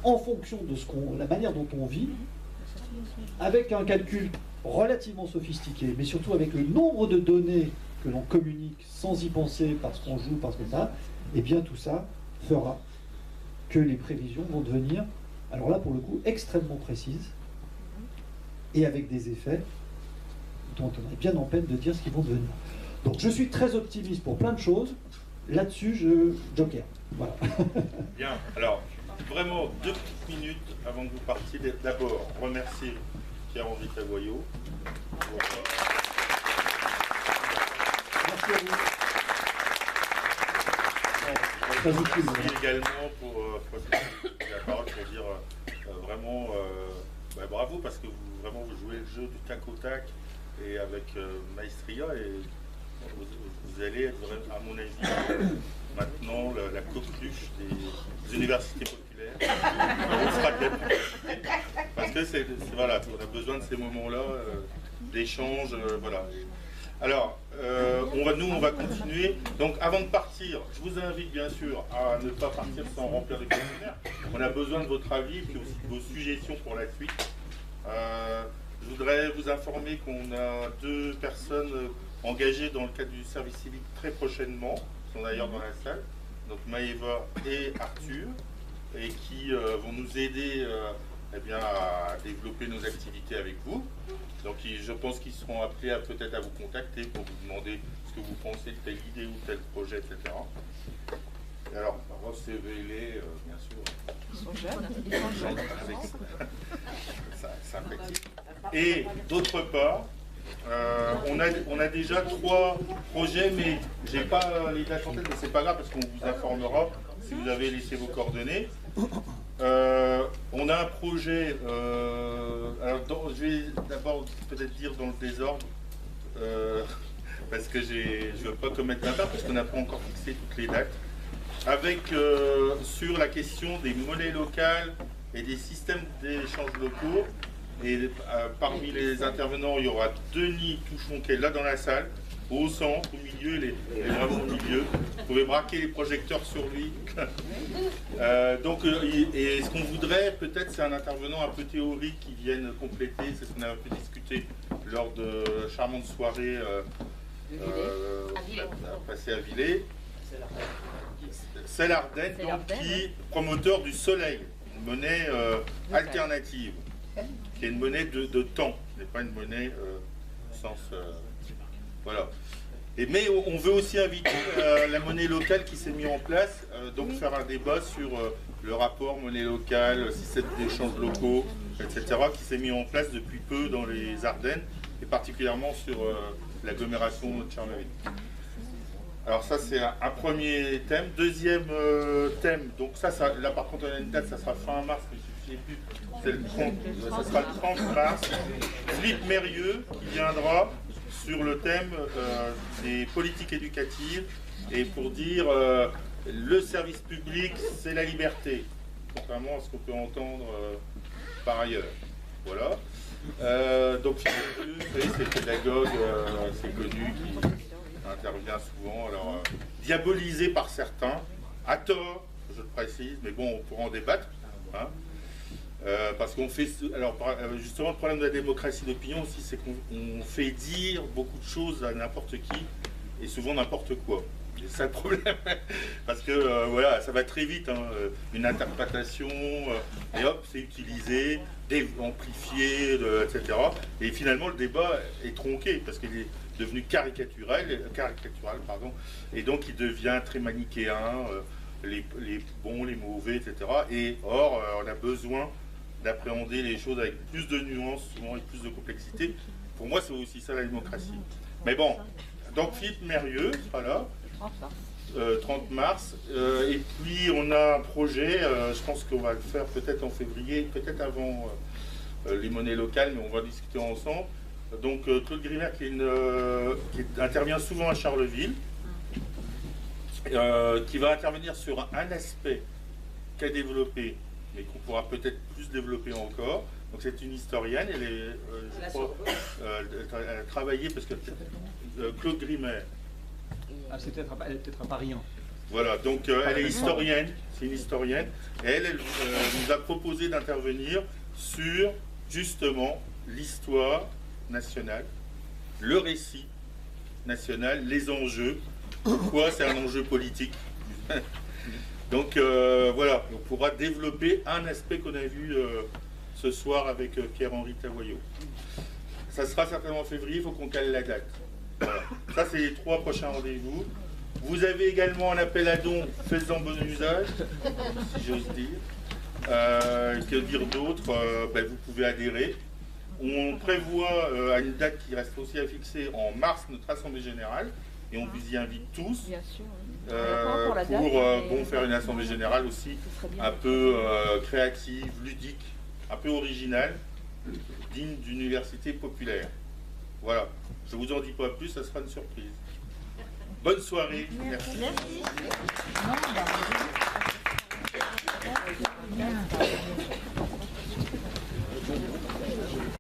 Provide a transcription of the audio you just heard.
en fonction de la manière dont on vit, avec un calcul relativement sophistiqué, mais surtout avec le nombre de données que l'on communique sans y penser, parce qu'on joue, parce que ça, et bien tout ça fera que les prévisions vont devenir, alors là pour le coup, extrêmement précises, et avec des effets dont on est bien en peine de dire ce qu'ils vont devenir. Donc je suis très optimiste pour plein de choses. Là-dessus, joker. Voilà. Bien. Alors, vraiment 2 petites minutes avant que vous partiez. D'abord, remercier Pierre-Henri Tavoyot. Merci à vous. Très utile. Merci également pour la parole pour dire vraiment bravo, parce que vous jouez le jeu du tac au tac et avec maestria, et vous allez être, à mon avis, maintenant la coqueluche des universités populaires. On sera de parce que voilà, on a besoin de ces moments-là d'échange, voilà. Alors, on va continuer. Donc, avant de partir, je vous invite bien sûr à ne pas partir sans remplir le questionnaire. On a besoin de votre avis et puis aussi de vos suggestions pour la suite. Je voudrais vous informer qu'on a 2 personnes engagées dans le cadre du service civique très prochainement, qui sont d'ailleurs dans la salle, donc Maëva et Arthur, et qui vont nous aider à développer nos activités avec vous. Donc je pense qu'ils seront appelés peut-être à vous contacter pour vous demander ce que vous pensez de telle idée ou tel projet, etc. Et alors, recevez-les, bien sûr. Ils sont jeunes. Sympathique. Et d'autre part, on a déjà 3 projets, mais j'ai pas les dates en tête, mais c'est pas grave parce qu'on vous informera si vous avez laissé vos coordonnées. On a un projet, alors je vais d'abord peut-être dire dans le désordre, parce que je ne veux pas commettre d'erreur, parce qu'on n'a pas encore fixé toutes les dates, avec sur la question des monnaies locales et des systèmes d'échange locaux. Et parmi les intervenants, il y aura Denis Touchon qui est là dans la salle, au centre, au milieu, il est vraiment au milieu. Vous pouvez braquer les projecteurs sur lui. Et ce qu'on voudrait, peut-être, c'est un intervenant un peu théorique qui vienne compléter. C'est ce qu'on a un peu discuté lors de charmante soirée passée à Villers. C'est l'Ardenne, qui promoteur du soleil, une monnaie alternative, qui est une monnaie de temps, ce n'est pas une monnaie au sens... voilà. Mais on veut aussi inviter la monnaie locale qui s'est mise en place, donc faire un débat sur le rapport monnaie locale, système d'échanges locaux, etc., qui s'est mis en place depuis peu dans les Ardennes, et particulièrement sur l'agglomération de Tchernobyl. Alors ça, c'est un premier thème. Deuxième thème, donc ça, là par contre on a une date, ça sera fin mars, mais je ne sais plus, c'est le 30, ça sera le 30 mars. Philippe Mérieux qui viendra sur le thème des politiques éducatives, et pour dire le service public, c'est la liberté, contrairement à ce qu'on peut entendre par ailleurs. Voilà. Donc Philippe Mérieux, c'est pédagogue, c'est connu, qui intervient souvent, alors diabolisé par certains, à tort, je le précise, mais bon, on pourra en débattre, hein. Parce qu'on fait, alors justement, le problème de la démocratie d'opinion aussi, c'est qu'on fait dire beaucoup de choses à n'importe qui, et souvent n'importe quoi. C'est ça le problème, parce que voilà, ça va très vite, hein, une interprétation, et hop, c'est utilisé, amplifié, etc. Et finalement, le débat est tronqué, parce qu'il est devenu caricatural, pardon, et donc il devient très manichéen, les bons, les mauvais, etc. Et or, on a besoin d'appréhender les choses avec plus de nuances, souvent avec plus de complexité. Pour moi, c'est aussi ça la démocratie. Mais bon, donc Philippe Mérieux sera là, 30 mars, et puis on a un projet, je pense qu'on va le faire peut-être en février, peut-être avant les monnaies locales, mais on va discuter ensemble. Donc Claude Grimer qui intervient souvent à Charleville, qui va intervenir sur un aspect qu'a développé, mais qu'on pourra peut-être plus développer encore. Donc c'est une historienne, je crois, elle a travaillé, parce que Claude Grimer... Ah, elle est peut-être à Paris. Hein. Voilà, donc elle est historienne, c'est une historienne, et elle nous a proposé d'intervenir sur justement l'histoire nationale, le récit national, les enjeux, pourquoi c'est un enjeu politique. Donc voilà, on pourra développer un aspect qu'on a vu ce soir avec Pierre-Henri Tavoyot. Ça sera certainement en février, il faut qu'on cale la date. Voilà. Ça, c'est les 3 prochains rendez-vous. Vous avez également un appel à dons, faites-en bon usage, si j'ose dire. Que dire d'autre? Vous pouvez adhérer. On prévoit à une date qui reste aussi à fixer en mars notre assemblée générale et on vous y invite tous. Bien sûr. Pour faire une assemblée générale aussi un peu créative, ludique, un peu originale, digne d'université populaire. Voilà, je vous en dis pas plus, ça sera une surprise. Bonne soirée. Merci. Merci.